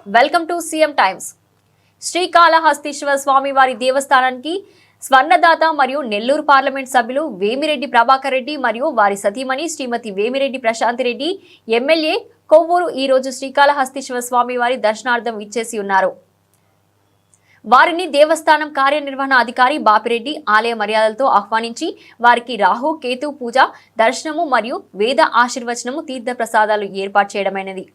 Welcome to CM Times. Srikalahasteeswara స్వామి వారి దేవస్థానానికి స్వర్ణదాత మరియు నెల్లూరు పార్లమెంట్ సభ్యులు వేమిరెడ్డి ప్రభాకర్ రెడ్డి మరియు వారి సతీమణి శ్రీమతి వేమిరెడ్డి ప్రశాంతి రెడ్డి ఎమ్మెల్యే కొవ్వూరు ఈ రోజు శ్రీకాళహస్తీశ్వర స్వామి వారి దర్శనార్థం ఇచ్చేసి ఉన్నారు. వారిని దేవస్థానం కార్యనిర్వహణ అధికారి బాపిరెడ్డి ఆలయ మర్యాదలతో ఆహ్వానించి వారికి రాహు కేతు పూజ, దర్శనము మరియు వేద ఆశీర్వచనము, తీర్థ ప్రసాదాలు ఏర్పాటు చేయడమైనది.